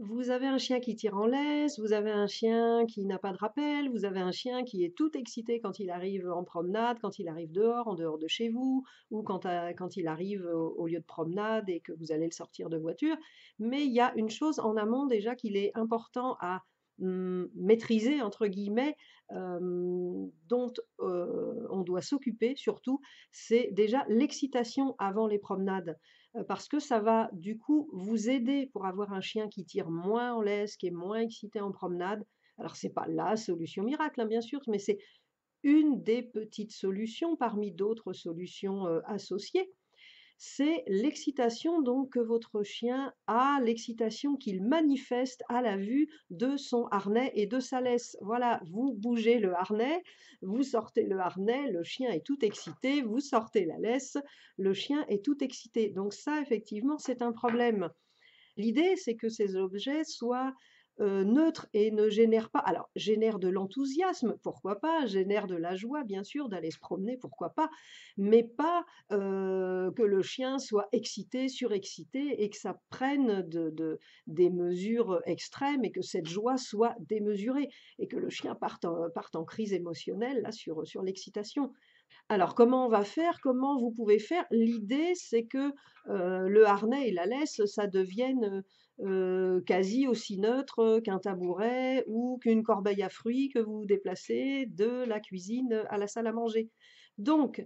Vous avez un chien qui tire en laisse, vous avez un chien qui n'a pas de rappel, vous avez un chien qui est tout excité quand il arrive en promenade, quand il arrive dehors, en dehors de chez vous, ou quand il arrive au lieu de promenade et que vous allez le sortir de voiture. Mais il y a une chose en amont déjà qu'il est important à maîtriser, entre guillemets, dont on doit s'occuper surtout, c'est déjà l'excitation avant les promenades. Parce que ça va, du coup, vous aider pour avoir un chien qui tire moins en laisse, qui est moins excité en promenade. Alors c'est pas la solution miracle, hein, bien sûr, mais c'est une des petites solutions parmi d'autres solutions, associées. C'est l'excitation donc que votre chien a, l'excitation qu'il manifeste à la vue de son harnais et de sa laisse. Voilà, vous bougez le harnais, vous sortez le harnais, le chien est tout excité, vous sortez la laisse, le chien est tout excité. Donc ça, effectivement, c'est un problème. L'idée, c'est que ces objets soient, neutres et ne génèrent pas, alors génèrent de l'enthousiasme, pourquoi pas, génèrent de la joie bien sûr d'aller se promener, pourquoi pas, mais pas, que le chien soit excité, surexcité et que ça prenne des mesures, extrêmes et que cette joie soit démesurée et que le chien parte en crise émotionnelle là sur l'excitation. Alors comment on va faire? Comment vous pouvez faire? L'idée, c'est que, le harnais et la laisse, ça devienne, quasi aussi neutre, qu'un tabouret ou qu'une corbeille à fruits que vous déplacez de la cuisine, à la salle à manger. Donc,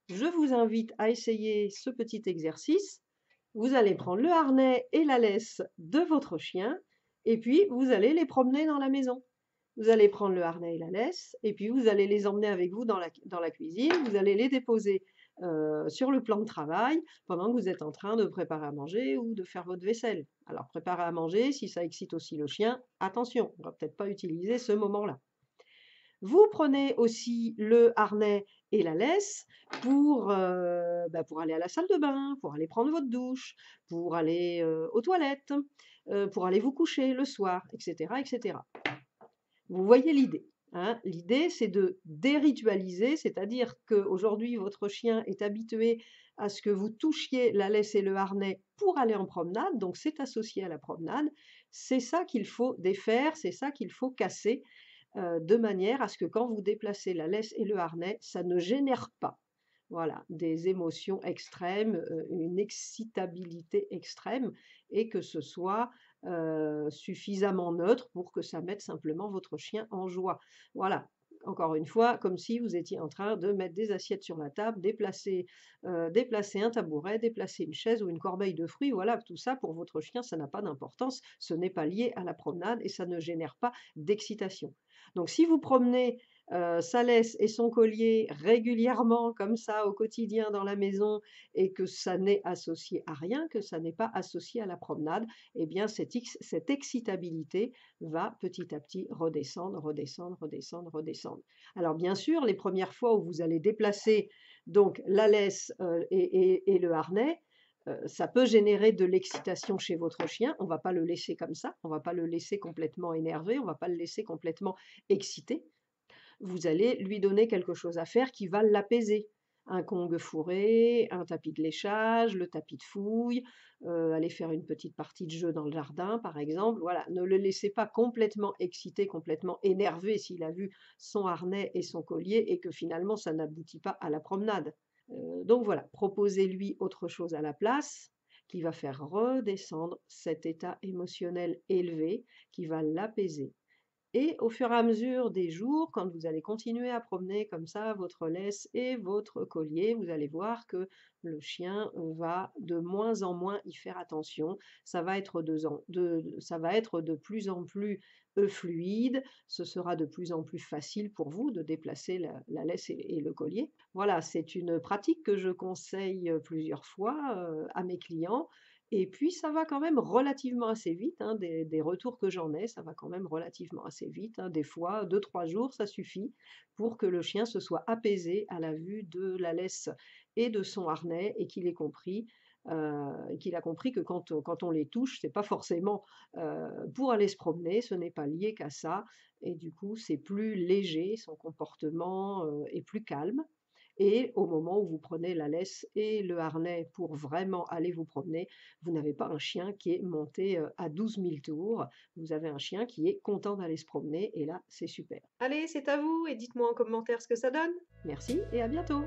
je vous invite à essayer ce petit exercice. Vous allez prendre le harnais et la laisse de votre chien et puis vous allez les promener dans la maison. Vous allez prendre le harnais et la laisse et puis vous allez les emmener avec vous dans la cuisine. Vous allez les déposer, sur le plan de travail pendant que vous êtes en train de préparer à manger ou de faire votre vaisselle. Alors préparer à manger, si ça excite aussi le chien, attention, on va peut-être pas utiliser ce moment-là. Vous prenez aussi le harnais et la laisse pour aller à la salle de bain, pour aller prendre votre douche, pour aller, aux toilettes, pour aller vous coucher le soir et cetera et cetera. Vous voyez l'idée, hein? L'idée, c'est de déritualiser, c'est-à-dire qu'aujourd'hui, votre chien est habitué à ce que vous touchiez la laisse et le harnais pour aller en promenade, donc c'est associé à la promenade. C'est ça qu'il faut défaire, c'est ça qu'il faut casser, de manière à ce que quand vous déplacez la laisse et le harnais, ça ne génère pas, voilà, des émotions extrêmes, une excitabilité extrême et que ce soit, suffisamment neutre pour que ça mette simplement votre chien en joie. Voilà, encore une fois, comme si vous étiez en train de mettre des assiettes sur la table, déplacer un tabouret, déplacer une chaise ou une corbeille de fruits, voilà, tout ça pour votre chien, ça n'a pas d'importance, ce n'est pas lié à la promenade et ça ne génère pas d'excitation. Donc si vous promenez, sa laisse et son collier régulièrement comme ça au quotidien dans la maison et que ça n'est associé à rien, que ça n'est pas associé à la promenade, eh bien cette excitabilité va petit à petit redescendre, redescendre, redescendre, redescendre. Alors bien sûr, les premières fois où vous allez déplacer donc la laisse, et le harnais, ça peut générer de l'excitation chez votre chien. On ne va pas le laisser comme ça, on ne va pas le laisser complètement énervé, on ne va pas le laisser complètement excité. Vous allez lui donner quelque chose à faire qui va l'apaiser. Un Kong fourré, un tapis de léchage, le tapis de fouille, aller faire une petite partie de jeu dans le jardin, par exemple. Voilà, ne le laissez pas complètement excité, complètement énervé s'il a vu son harnais et son collier et que finalement ça n'aboutit pas à la promenade. Donc voilà, proposez-lui autre chose à la place qui va faire redescendre cet état émotionnel élevé, qui va l'apaiser. Et au fur et à mesure des jours, quand vous allez continuer à promener comme ça votre laisse et votre collier, vous allez voir que le chien va de moins en moins y faire attention. Ça va être de plus en plus fluide, ce sera de plus en plus facile pour vous de déplacer la laisse et le collier. Voilà, c'est une pratique que je conseille plusieurs fois à mes clients et puis ça va quand même relativement assez vite, hein, des retours que j'en ai, ça va quand même relativement assez vite, hein. Des fois 2 3 jours, ça suffit pour que le chien se soit apaisé à la vue de la laisse et de son harnais et qu'il a compris que quand on les touche, c'est pas forcément, pour aller se promener, ce n'est pas lié qu'à ça et du coup, c'est plus léger, son comportement, est plus calme Et au moment où vous prenez la laisse et le harnais pour vraiment aller vous promener, vous n'avez pas un chien qui est monté, à 12 000 tours. Vous avez un chien qui est content d'aller se promener et là, c'est super. Allez, c'est à vous et dites-moi en commentaire ce que ça donne. Merci et à bientôt.